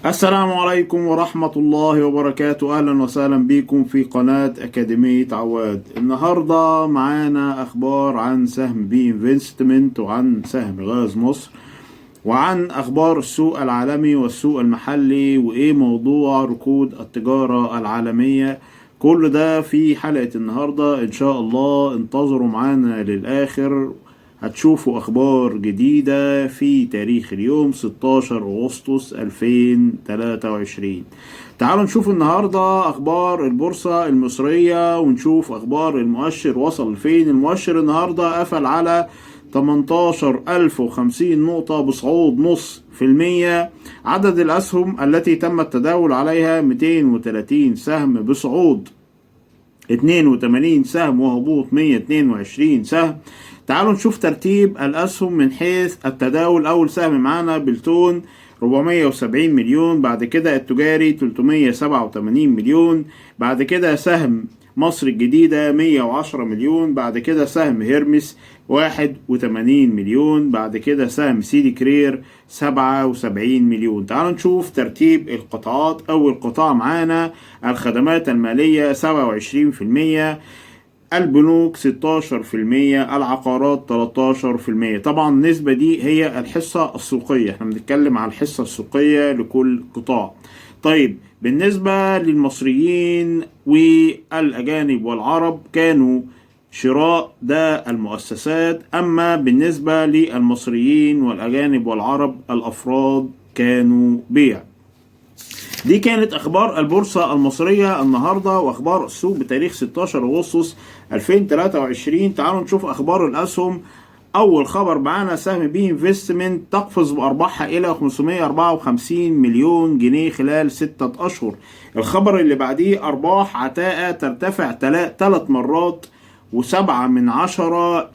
السلام عليكم ورحمة الله وبركاته. أهلا وسهلا بكم في قناة أكاديمية عواد. النهاردة معانا أخبار عن سهم بي انفستمنت وعن سهم غاز مصر وعن أخبار السوق العالمي والسوق المحلي وإيه موضوع ركود التجارة العالمية. كل ده في حلقة النهاردة إن شاء الله، انتظروا معانا للآخر. هتشوفوا أخبار جديدة في تاريخ اليوم 16 أغسطس 2023. تعالوا نشوف النهاردة أخبار البورصة المصرية ونشوف أخبار المؤشر وصل فين. المؤشر النهاردة قفل على 18,050 نقطة بصعود نص في المية. عدد الأسهم التي تم التداول عليها 230 سهم بصعود 82 سهم وهبوط 122 سهم. تعالوا نشوف ترتيب الأسهم من حيث التداول. أول سهم معانا بلتون 470 مليون، بعد كده التجاري 387 مليون، بعد كده سهم مصر الجديدة 110 مليون، بعد كده سهم هيرمس 81 مليون، بعد كده سهم سيدي كرير 77 مليون. تعالوا نشوف ترتيب القطاعات. أول قطاع معانا الخدمات المالية 27%، البنوك 16%، العقارات 13%. طبعا النسبة دي هي الحصة السوقية، احنا بنتكلم على الحصة السوقية لكل قطاع. طيب بالنسبة للمصريين والأجانب والعرب كانوا شراء ده المؤسسات، أما بالنسبة للمصريين والأجانب والعرب الأفراد كانوا بيع. دي كانت اخبار البورصة المصرية النهاردة واخبار السوق بتاريخ 16 اغسطس 2023. تعالوا نشوف اخبار الاسهم. اول خبر معانا سهم بي انفستمنت تقفز بارباحها الى 554 مليون جنيه خلال 6 اشهر. الخبر اللي بعديه ارباح عتاقة ترتفع 3 مرات و7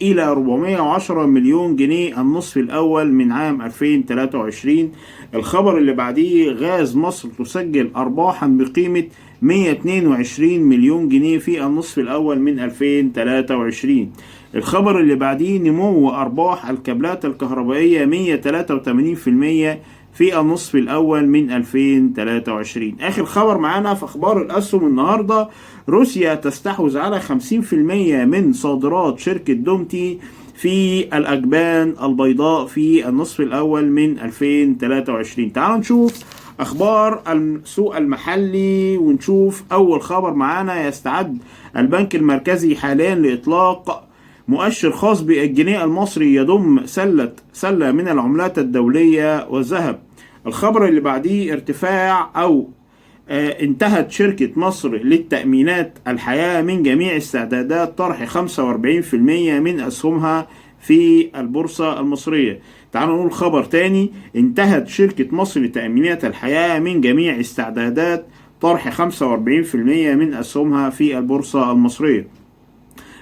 إلى 410 مليون جنيه النصف الأول من عام 2023. الخبر اللي بعديه غاز مصر تسجل أرباحا بقيمة 122 مليون جنيه في النصف الأول من 2023. الخبر اللي بعديه نمو أرباح الكابلات الكهربائية 183% في النصف الأول من 2023. آخر خبر معانا في أخبار الأسهم النهاردة، روسيا تستحوذ على 50% من صادرات شركة دومتي في الأجبان البيضاء في النصف الأول من 2023. تعالوا نشوف أخبار السوق المحلي ونشوف أول خبر معانا. يستعد البنك المركزي حاليا لإطلاق مؤشر خاص بالجنيه المصري يضم سلة من العملات الدولية والذهب. الخبر اللي بعديه ارتفاع أو انتهت شركة مصر للتأمينات الحياة من جميع استعدادات طرح 45% من أسهمها في البورصة المصرية. تعالوا نقول خبر تاني، انتهت شركة مصر لتأمينات الحياة من جميع استعدادات طرح 45% من أسهمها في البورصة المصرية.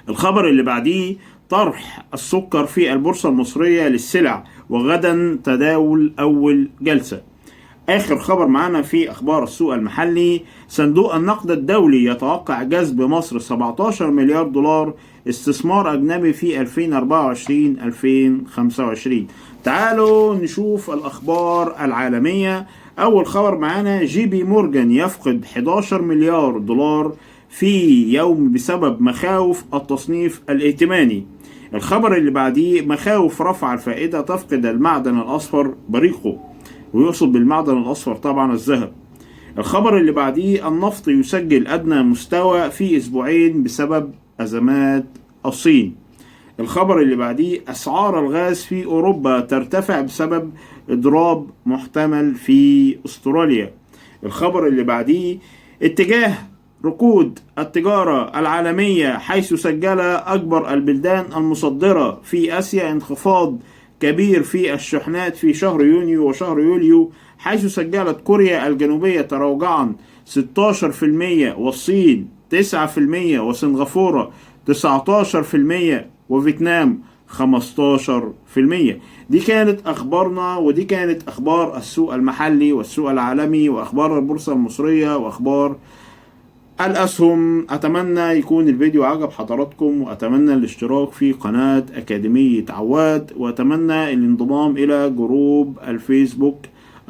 الخبر اللي بعديه طرح السكر في البورصة المصرية للسلع وغدا تداول أول جلسة. آخر خبر معانا في أخبار السوق المحلي، صندوق النقد الدولي يتوقع جذب مصر 17 مليار دولار استثمار أجنبي في 2024-2025. تعالوا نشوف الأخبار العالمية. أول خبر معانا جي بي مورجان يفقد 11 مليار دولار في يوم بسبب مخاوف التصنيف الائتماني. الخبر اللي بعديه مخاوف رفع الفائدة تفقد المعدن الأصفر بريقه، ويقصد بالمعدن الأصفر طبعا الذهب. الخبر اللي بعديه النفط يسجل أدنى مستوى في أسبوعين بسبب أزمات الصين. الخبر اللي بعديه أسعار الغاز في أوروبا ترتفع بسبب إضراب محتمل في أستراليا. الخبر اللي بعديه اتجاه ركود التجارة العالمية حيث سجل أكبر البلدان المصدرة في آسيا انخفاض كبير في الشحنات في شهر يونيو وشهر يوليو، حيث سجلت كوريا الجنوبية تراجعا 16% والصين 9% وسنغافورة 19% وفيتنام 15%. دي كانت أخبارنا ودي كانت أخبار السوق المحلي والسوق العالمي وأخبار البورصة المصرية وأخبار الأسهم. أتمنى يكون الفيديو عجب حضراتكم، وأتمنى الاشتراك في قناة أكاديمية عواد، وأتمنى الانضمام إلى جروب الفيسبوك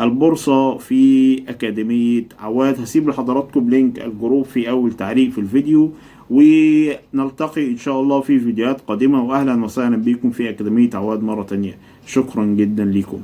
البورصة في أكاديمية عواد. هسيب لحضراتكم لينك الجروب في أول تعليق في الفيديو، ونلتقي إن شاء الله في فيديوهات قادمة، وأهلا وسهلا بكم في أكاديمية عواد مرة تانية. شكرا جدا لكم.